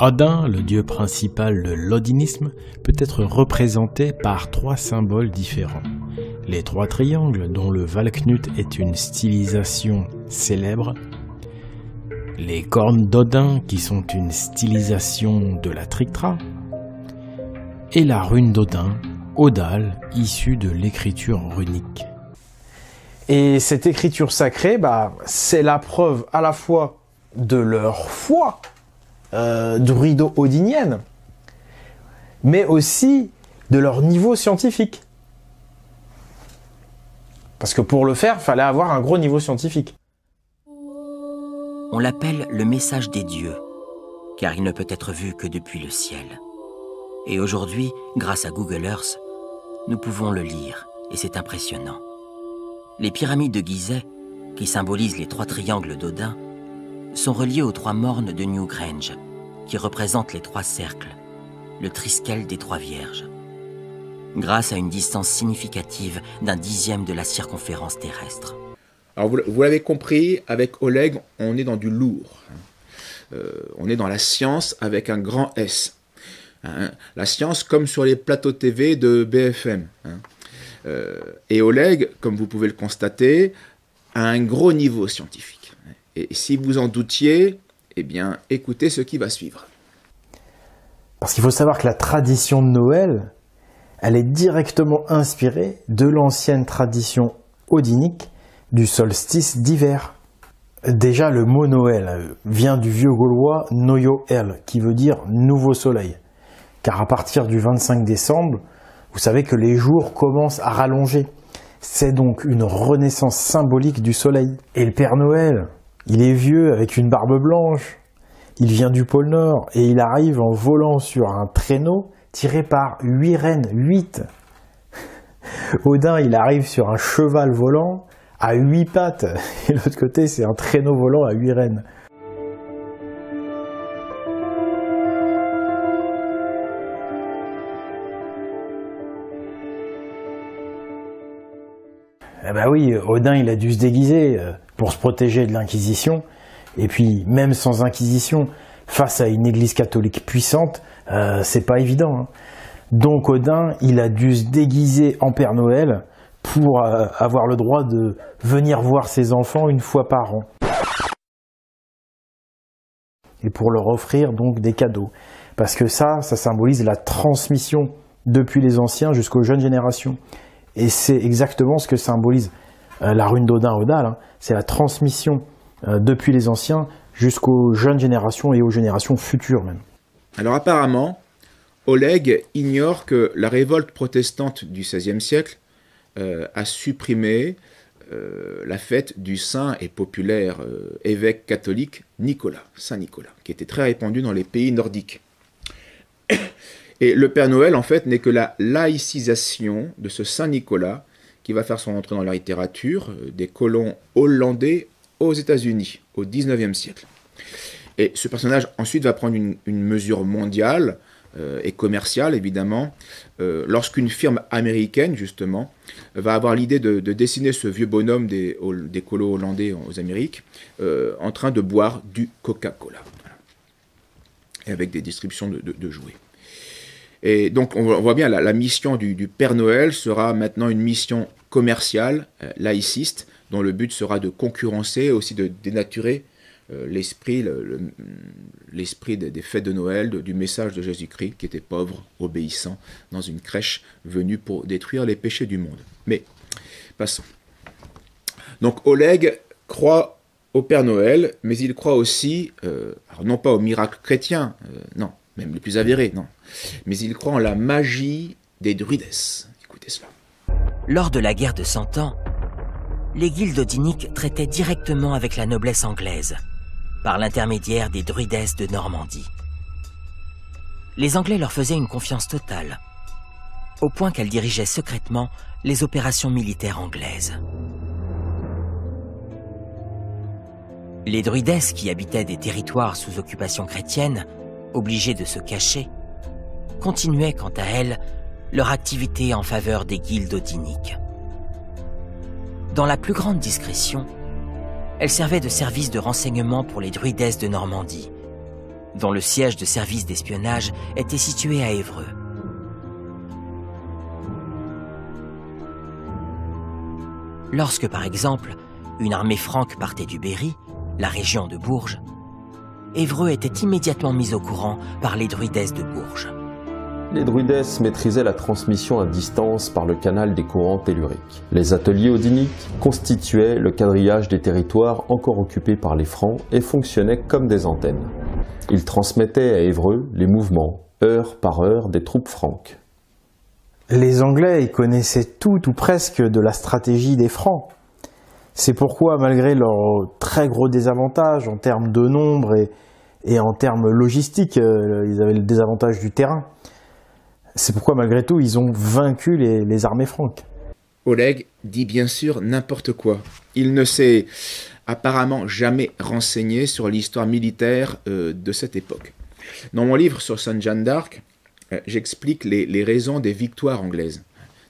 Odin, le dieu principal de l'odinisme, peut être représenté par 3 symboles différents. Les 3 triangles, dont le Valknut est une stylisation célèbre, les cornes d'Odin, qui sont une stylisation de la Trictra, et la rune d'Odin, Odal, issue de l'écriture runique. Et cette écriture sacrée, c'est la preuve à la fois de leur foi druido-odinienne, mais aussi de leur niveau scientifique. Parce que pour le faire, il fallait avoir un gros niveau scientifique. On l'appelle le message des dieux, car il ne peut être vu que depuis le ciel. Et aujourd'hui, grâce à Google Earth, nous pouvons le lire, et c'est impressionnant. Les pyramides de Gizeh, qui symbolisent les 3 triangles d'Odin, sont reliées aux 3 mornes de Newgrange, qui représentent les 3 cercles, le triskel des 3 vierges. Grâce à une distance significative d'1/10 de la circonférence terrestre. Alors vous l'avez compris, avec Oleg, on est dans du lourd. On est dans la science avec un grand S. La science comme sur les plateaux TV de BFM. Et Oleg, comme vous pouvez le constater, a un gros niveau scientifique. Et si vous en doutiez, eh bien, écoutez ce qui va suivre. Parce qu'il faut savoir que la tradition de Noël, elle est directement inspirée de l'ancienne tradition odinique du solstice d'hiver. Déjà, le mot Noël vient du vieux gaulois Noyo-El, qui veut dire nouveau soleil. Car à partir du 25 décembre, vous savez que les jours commencent à rallonger. C'est donc une renaissance symbolique du soleil. Et le Père Noël, il est vieux avec une barbe blanche. Il vient du pôle Nord et il arrive en volant sur un traîneau tiré par 8 rennes, 8. Odin, il arrive sur un cheval volant à 8 pattes. Et l'autre côté, c'est un traîneau volant à 8 rennes. Eh ben oui, Odin, il a dû se déguiser pour se protéger de l'Inquisition. Et puis, même sans Inquisition, face à une église catholique puissante, c'est pas évident. Hein. Donc Odin, il a dû se déguiser en Père Noël pour avoir le droit de venir voir ses enfants une fois par an. Et pour leur offrir donc des cadeaux. Parce que ça symbolise la transmission depuis les anciens jusqu'aux jeunes générations. Et c'est exactement ce que symbolise la rune d'Odin, Odal. Hein. C'est la transmission depuis les anciens jusqu'aux jeunes générations et aux générations futures même. Alors apparemment, Oleg ignore que la révolte protestante du XVIe siècle a supprimé la fête du saint et populaire évêque catholique Nicolas, Saint Nicolas, qui était très répandu dans les pays nordiques. Et le Père Noël, en fait, n'est que la laïcisation de ce Saint Nicolas qui va faire son entrée dans la littérature des colons hollandais aux États-Unis au XIXe siècle. Et ce personnage ensuite va prendre une mesure mondiale et commerciale, évidemment, lorsqu'une firme américaine, justement, va avoir l'idée de dessiner ce vieux bonhomme des colons hollandais aux Amériques en train de boire du Coca-Cola. Voilà. Et avec des distributions de jouets. Et donc, on voit bien, la mission du Père Noël sera maintenant une mission commerciale, laïciste, dont le but sera de concurrencer, aussi de dénaturer l'esprit des fêtes de Noël, du message de Jésus-Christ, qui était pauvre, obéissant, dans une crèche venue pour détruire les péchés du monde. Mais, passons. Donc, Oleg croit au Père Noël, mais il croit aussi, alors non pas au miracle chrétien, non, même les plus avérés, non, mais il croit en la magie des druides. Écoutez cela. Lors de la guerre de 100 ans, les guildes odiniques traitaient directement avec la noblesse anglaise, par l'intermédiaire des druides de Normandie. Les Anglais leur faisaient une confiance totale, au point qu'elles dirigeaient secrètement les opérations militaires anglaises. Les druides qui habitaient des territoires sous occupation chrétienne, obligés de se cacher, continuaient quant à elles leur activité en faveur des guildes odiniques. Dans la plus grande discrétion, elles servaient de service de renseignement pour les druides de Normandie, dont le siège de service d'espionnage était situé à Évreux. Lorsque, par exemple, une armée franque partait du Berry, la région de Bourges, Évreux était immédiatement mis au courant par les druidesses de Bourges. Les druidesses maîtrisaient la transmission à distance par le canal des courants telluriques. Les ateliers odiniques constituaient le quadrillage des territoires encore occupés par les Francs et fonctionnaient comme des antennes. Ils transmettaient à Évreux les mouvements, heure par heure, des troupes franques. Les Anglais ils connaissaient tout ou presque de la stratégie des Francs. C'est pourquoi, malgré leurs très gros désavantages en termes de nombre et en termes logistiques, ils avaient le désavantage du terrain. C'est pourquoi, malgré tout, ils ont vaincu les armées franques. Oleg dit bien sûr n'importe quoi. Il ne s'est apparemment jamais renseigné sur l'histoire militaire de cette époque. Dans mon livre sur Sainte Jeanne d'Arc, j'explique les raisons des victoires anglaises.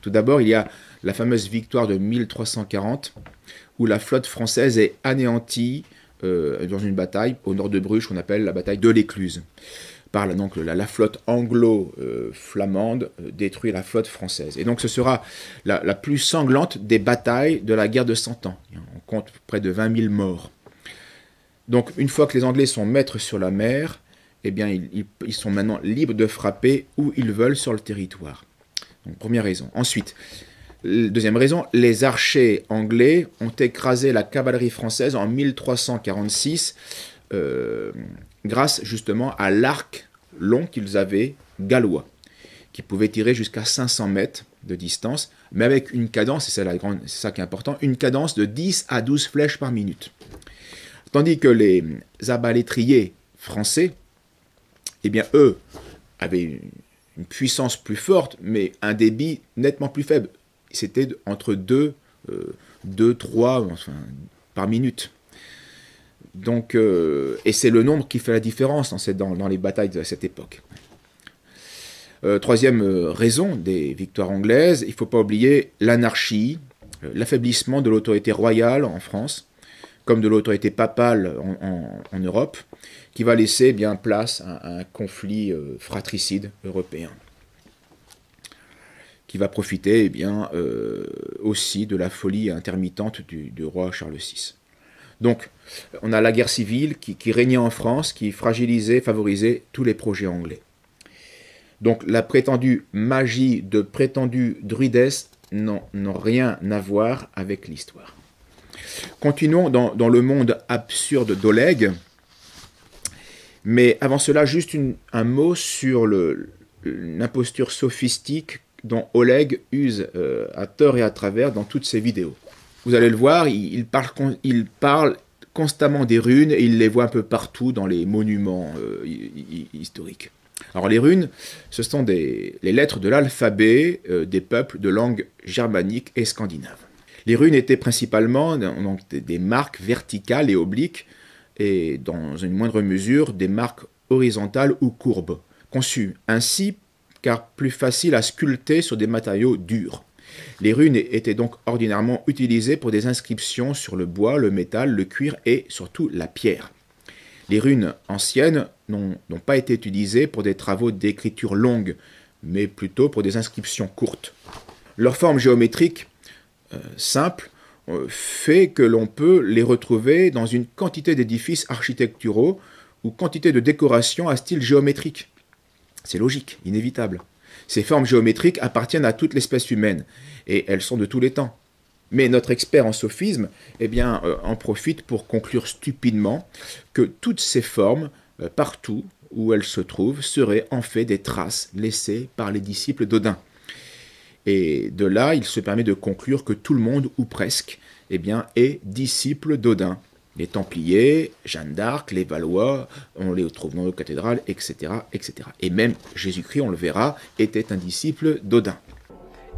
Tout d'abord, il y a la fameuse victoire de 1340, où la flotte française est anéantie dans une bataille au nord de Bruges, qu'on appelle la bataille de l'Écluse. Donc la flotte anglo-flamande détruit la flotte française. Et donc ce sera la plus sanglante des batailles de la guerre de 100 ans. On compte près de 20 000 morts. Donc une fois que les Anglais sont maîtres sur la mer, eh bien ils sont maintenant libres de frapper où ils veulent sur le territoire. Donc première raison. Ensuite, deuxième raison, les archers anglais ont écrasé la cavalerie française en 1346 grâce justement à l'arc long qu'ils avaient gallois, qui pouvait tirer jusqu'à 500 mètres de distance, mais avec une cadence, et c'est ça qui est important, une cadence de 10 à 12 flèches par minute. Tandis que les arbalétriers français, eh bien eux, avaient une puissance plus forte, mais un débit nettement plus faible. C'était entre 2, 3 enfin, par minute. Donc, et c'est le nombre qui fait la différence dans les batailles de cette époque. Troisième raison des victoires anglaises, il ne faut pas oublier l'anarchie, l'affaiblissement de l'autorité royale en France, comme de l'autorité papale en Europe, qui va laisser bien place à un conflit fratricide européen, qui va profiter aussi de la folie intermittente du roi Charles VI. Donc, on a la guerre civile qui régnait en France, qui fragilisait, favorisait tous les projets anglais. Donc, la prétendue magie de prétendues druidesses n'ont rien à voir avec l'histoire. Continuons dans le monde absurde d'Oleg. Mais avant cela, juste un mot sur l'imposture sophistique dont Oleg use à tort et à travers dans toutes ses vidéos. Vous allez le voir, il parle constamment des runes et il les voit un peu partout dans les monuments historiques. Alors les runes, ce sont les lettres de l'alphabet des peuples de langue germanique et scandinave. Les runes étaient principalement donc, des marques verticales et obliques et dans une moindre mesure des marques horizontales ou courbes, conçues ainsi car plus faciles à sculpter sur des matériaux durs. Les runes étaient donc ordinairement utilisées pour des inscriptions sur le bois, le métal, le cuir et surtout la pierre. Les runes anciennes n'ont pas été utilisées pour des travaux d'écriture longue, mais plutôt pour des inscriptions courtes. Leur forme géométrique simple fait que l'on peut les retrouver dans une quantité d'édifices architecturaux ou quantité de décorations à style géométrique. C'est logique, inévitable. Ces formes géométriques appartiennent à toute l'espèce humaine, et elles sont de tous les temps. Mais notre expert en sophisme en profite pour conclure stupidement que toutes ces formes, partout où elles se trouvent, seraient en fait des traces laissées par les disciples d'Odin. Et de là, il se permet de conclure que tout le monde, ou presque, est disciple d'Odin. Les Templiers, Jeanne d'Arc, les Valois, on les trouve dans nos cathédrales, etc., etc. Et même Jésus-Christ, on le verra, était un disciple d'Odin.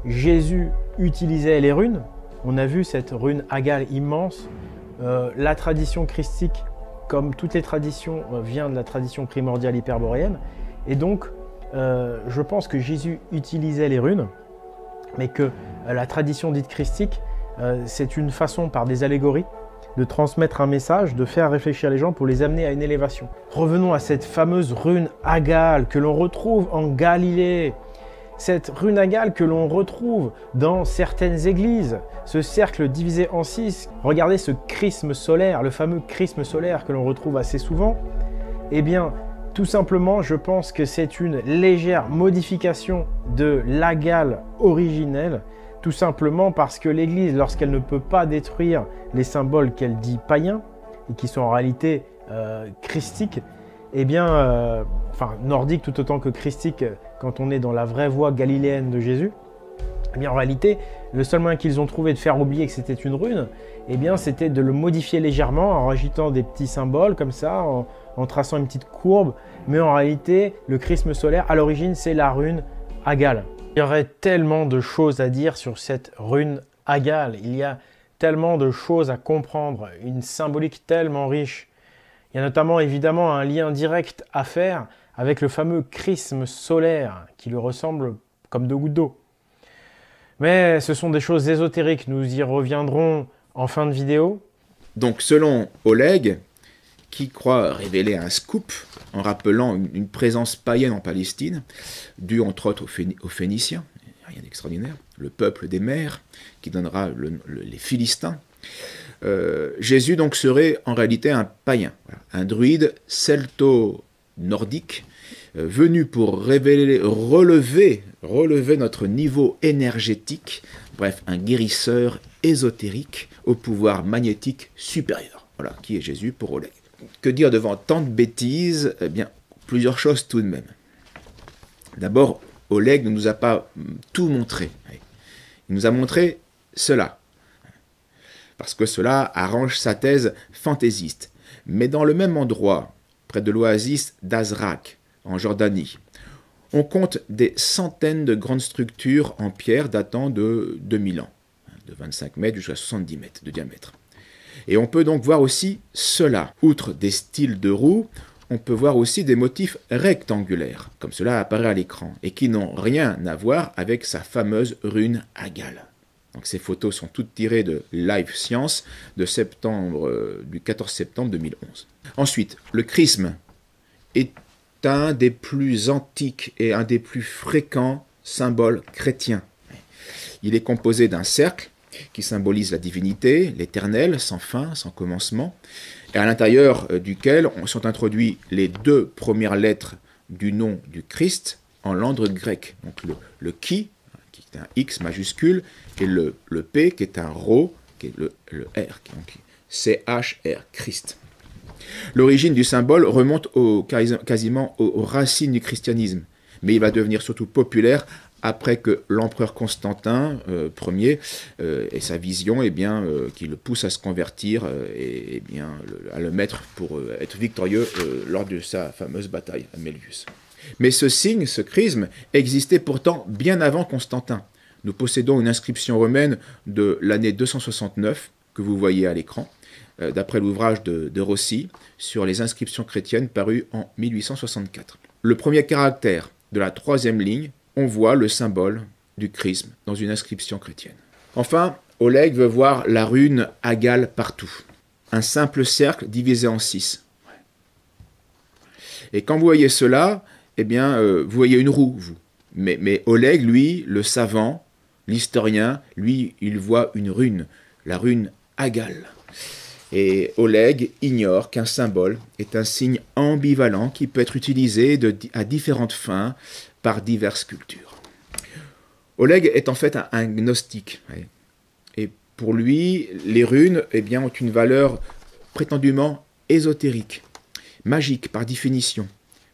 Jésus utilisait les runes. On a vu cette rune Agale immense. La tradition christique, comme toutes les traditions, vient de la tradition primordiale hyperboréenne. Et donc, je pense que Jésus utilisait les runes, mais que la tradition dite christique, c'est une façon, par des allégories, de transmettre un message, de faire réfléchir les gens pour les amener à une élévation. Revenons à cette fameuse rune Agale que l'on retrouve en Galilée. Cette rune Agale que l'on retrouve dans certaines églises, ce cercle divisé en 6. Regardez ce chrisme solaire, le fameux chrisme solaire que l'on retrouve assez souvent. Eh bien, tout simplement, je pense que c'est une légère modification de l'Agale originelle, tout simplement parce que l'Église, lorsqu'elle ne peut pas détruire les symboles qu'elle dit païens, et qui sont en réalité christiques, eh bien, enfin nordiques tout autant que christiques quand on est dans la vraie voie galiléenne de Jésus, eh bien en réalité, le seul moyen qu'ils ont trouvé de faire oublier que c'était une rune, eh bien c'était de le modifier légèrement en rajoutant des petits symboles comme ça, en traçant une petite courbe, mais en réalité, le chrisme solaire, à l'origine, c'est la rune Agale. Il y aurait tellement de choses à dire sur cette rune Agale, il y a tellement de choses à comprendre, une symbolique tellement riche. Il y a notamment évidemment un lien direct à faire avec le fameux chrisme solaire qui lui ressemble comme deux gouttes d'eau. Mais ce sont des choses ésotériques, nous y reviendrons en fin de vidéo. Donc selon Oleg, qui croit révéler un scoop en rappelant une présence païenne en Palestine, due entre autres aux Phéniciens, rien d'extraordinaire, le peuple des mers, qui donnera les Philistins. Jésus donc serait en réalité un païen, voilà, un druide celto-nordique, venu pour relever notre niveau énergétique, bref, un guérisseur ésotérique au pouvoir magnétique supérieur. Voilà, qui est Jésus pour Oleg. Que dire devant tant de bêtises? Eh bien, plusieurs choses tout de même. D'abord, Oleg ne nous a pas tout montré. Il nous a montré cela, parce que cela arrange sa thèse fantaisiste. Mais dans le même endroit, près de l'oasis d'Azraq, en Jordanie, on compte des centaines de grandes structures en pierre datant de 2000 ans, de 25 mètres jusqu'à 70 mètres de diamètre. Et on peut donc voir aussi cela. Outre des styles de roues, on peut voir aussi des motifs rectangulaires, comme cela apparaît à l'écran, et qui n'ont rien à voir avec sa fameuse rune Agale. Donc ces photos sont toutes tirées de Live Science du 14 septembre 2011. Ensuite, le chrisme est un des plus antiques et un des plus fréquents symboles chrétiens. Il est composé d'un cercle qui symbolise la divinité, l'éternel, sans fin, sans commencement, et à l'intérieur duquel sont introduits les deux premières lettres du nom du Christ en langue grecque. Donc le qui est un X majuscule, et le P qui est un Rho, qui est le R, donc C-H-R, Christ. L'origine du symbole remonte quasiment aux racines du christianisme, mais il va devenir surtout populaire après que l'empereur Constantin Ier et sa vision qui le pousse à se convertir à le mettre pour être victorieux lors de sa fameuse bataille à Melvius. Mais ce signe, ce chrisme, existait pourtant bien avant Constantin. Nous possédons une inscription romaine de l'année 269 que vous voyez à l'écran, d'après l'ouvrage de Rossi sur les inscriptions chrétiennes paru en 1864. Le premier caractère de la troisième ligne, on voit le symbole du chrisme dans une inscription chrétienne. Enfin, Oleg veut voir la rune Agale partout. Un simple cercle divisé en 6. Et quand vous voyez cela, vous voyez une roue, vous. Mais Oleg, lui, le savant, l'historien, lui, il voit une rune, la rune Agale. Et Oleg ignore qu'un symbole est un signe ambivalent qui peut être utilisé à différentes fins par diverses cultures. Oleg est en fait un gnostique. Et pour lui, les runes ont une valeur prétendument ésotérique, magique par définition.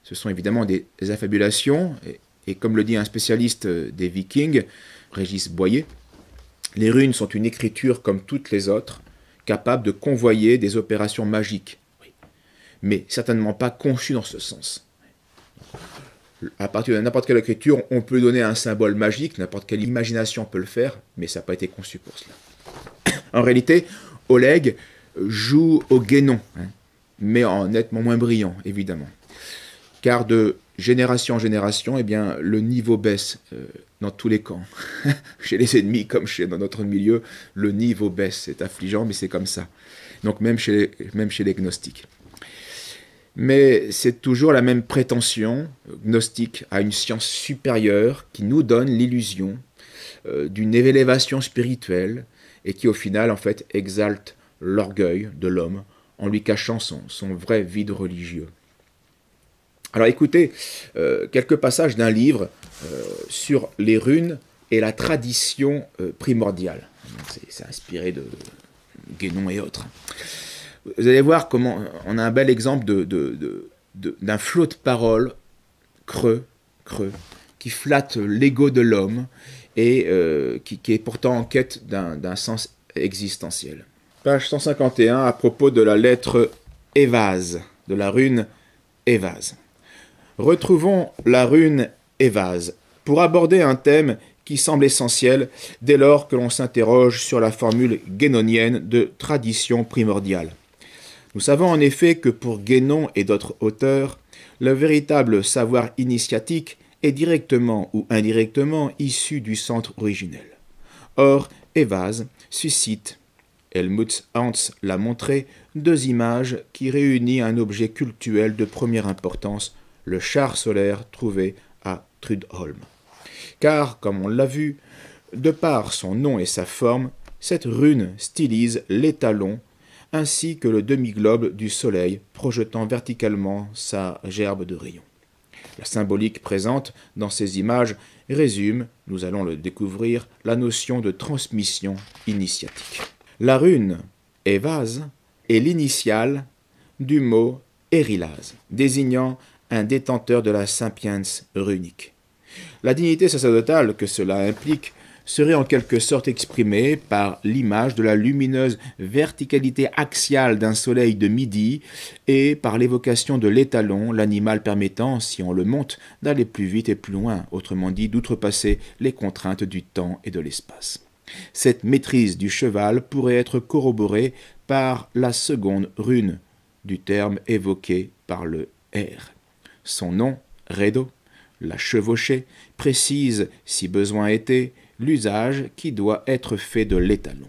Ce sont évidemment des affabulations, et comme le dit un spécialiste des Vikings, Régis Boyer, les runes sont une écriture comme toutes les autres, capable de convoyer des opérations magiques, mais certainement pas conçue dans ce sens. À partir de n'importe quelle écriture, on peut donner un symbole magique, n'importe quelle imagination peut le faire, mais ça n'a pas été conçu pour cela. En réalité, Oleg joue au guénon, mais en nettement moins brillant, évidemment. Car de génération en génération, eh bien, le niveau baisse dans tous les camps. Chez les ennemis, comme dans notre milieu, le niveau baisse. C'est affligeant, mais c'est comme ça. Donc même chez les gnostiques. Mais c'est toujours la même prétention gnostique à une science supérieure qui nous donne l'illusion d'une élévation spirituelle et qui au final en fait exalte l'orgueil de l'homme en lui cachant son vrai vide religieux. Alors écoutez quelques passages d'un livre sur les runes et la tradition primordiale. C'est inspiré de Guénon et autres. Vous allez voir comment on a un bel exemple d'un flot de paroles creux, qui flatte l'ego de l'homme et qui est pourtant en quête d'un sens existentiel. Page 151, à propos de la lettre évase, de la rune évase. Retrouvons la rune évase pour aborder un thème qui semble essentiel dès lors que l'on s'interroge sur la formule guénonienne de tradition primordiale. Nous savons en effet que pour Guénon et d'autres auteurs, le véritable savoir initiatique est directement ou indirectement issu du centre originel. Or, évase suscite, Helmut Hans l'a montré, deux images qui réunissent un objet cultuel de première importance, le char solaire trouvé à Trudholm. Car, comme on l'a vu, de par son nom et sa forme, cette rune stylise l'étalon ainsi que le demi-globe du soleil projetant verticalement sa gerbe de rayons. La symbolique présente dans ces images résume, nous allons le découvrir, la notion de transmission initiatique. La rune évase est l'initiale du mot érilase, désignant un détenteur de la sapiens runique. La dignité sacerdotale que cela implique serait en quelque sorte exprimée par l'image de la lumineuse verticalité axiale d'un soleil de midi et par l'évocation de l'étalon, l'animal permettant, si on le monte, d'aller plus vite et plus loin, autrement dit d'outrepasser les contraintes du temps et de l'espace. Cette maîtrise du cheval pourrait être corroborée par la seconde rune du terme évoqué par le R. Son nom, Redo, la chevauchée, précise, si besoin était, l'usage qui doit être fait de l'étalon.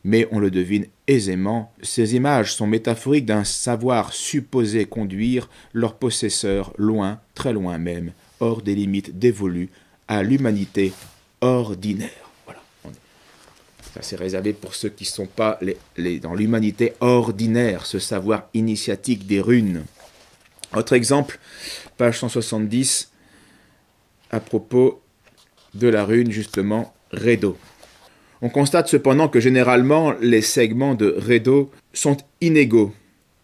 Mais on le devine aisément, ces images sont métaphoriques d'un savoir supposé conduire leur possesseur loin, très loin même, hors des limites dévolues à l'humanité ordinaire. Voilà. Ça c'est réservé pour ceux qui ne sont pas dans l'humanité ordinaire, ce savoir initiatique des runes. Autre exemple, page 170, à propos de la rune, justement, Redo. On constate cependant que généralement, les segments de Redo sont inégaux.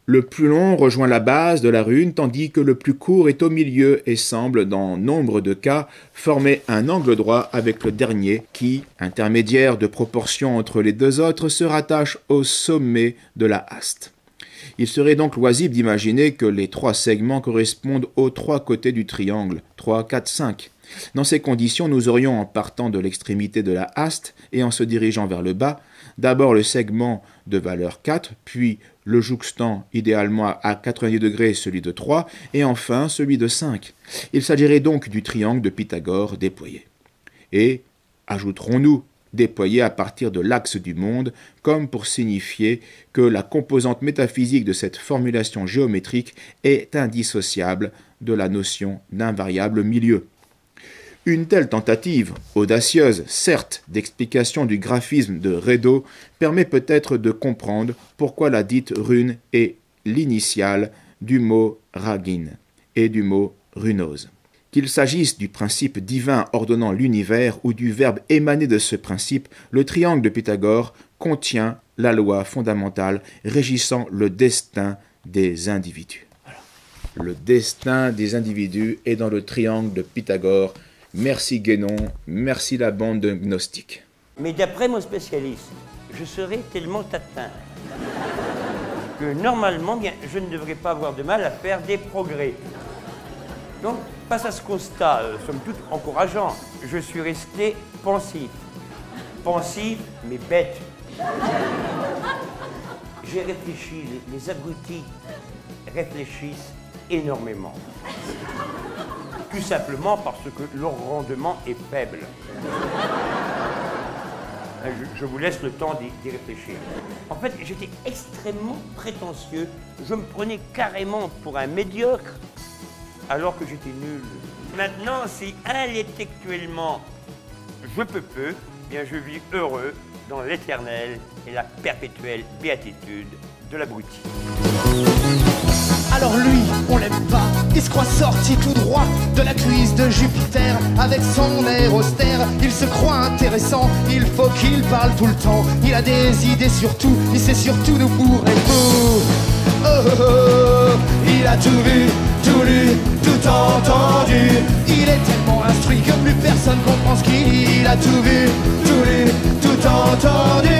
Le plus long rejoint la base de la rune, tandis que le plus court est au milieu et semble, dans nombre de cas, former un angle droit avec le dernier qui, intermédiaire de proportion entre les deux autres, se rattache au sommet de la haste. Il serait donc loisible d'imaginer que les trois segments correspondent aux trois côtés du triangle, 3, 4, 5. Dans ces conditions, nous aurions, en partant de l'extrémité de la haste et en se dirigeant vers le bas, d'abord le segment de valeur 4, puis le jouxtant idéalement à 90 degrés celui de 3, et enfin celui de 5. Il s'agirait donc du triangle de Pythagore déployé. Et, ajouterons-nous, déployé à partir de l'axe du monde, comme pour signifier que la composante métaphysique de cette formulation géométrique est indissociable de la notion d'invariable milieu. Une telle tentative, audacieuse, certes, d'explication du graphisme de Redo, permet peut-être de comprendre pourquoi la dite rune est l'initiale du mot ragin et du mot runose. Qu'il s'agisse du principe divin ordonnant l'univers ou du verbe émané de ce principe, le triangle de Pythagore contient la loi fondamentale régissant le destin des individus. Voilà. Le destin des individus est dans le triangle de Pythagore. Merci Guénon, merci la bande de gnostiques. Mais d'après mon spécialiste, je serai tellement atteint que normalement, bien, je ne devrais pas avoir de mal à faire des progrès. Donc, face à ce constat, somme toute encourageant, je suis resté pensif. Pensif, mais bête. J'ai réfléchi, les abrutis réfléchissent énormément. Tout simplement parce que leur rendement est faible. Je vous laisse le temps d'y réfléchir. En fait, j'étais extrêmement prétentieux. Je me prenais carrément pour un médiocre, alors que j'étais nul. Maintenant, si intellectuellement je peux peu, bien je vis heureux dans l'éternelle et la perpétuelle béatitude de l'abruti. Alors lui, on l'aime pas, il se croit sorti tout droit de la cuisse de Jupiter. Avec son air austère, il se croit intéressant, il faut qu'il parle tout le temps. Il a des idées sur tout, il sait surtout nous bourrer beau. Oh, oh, oh, il a tout vu, tout lu, tout entendu. Il est tellement instruit que plus personne comprend ce qu'il a tout vu, tout lu, tout entendu.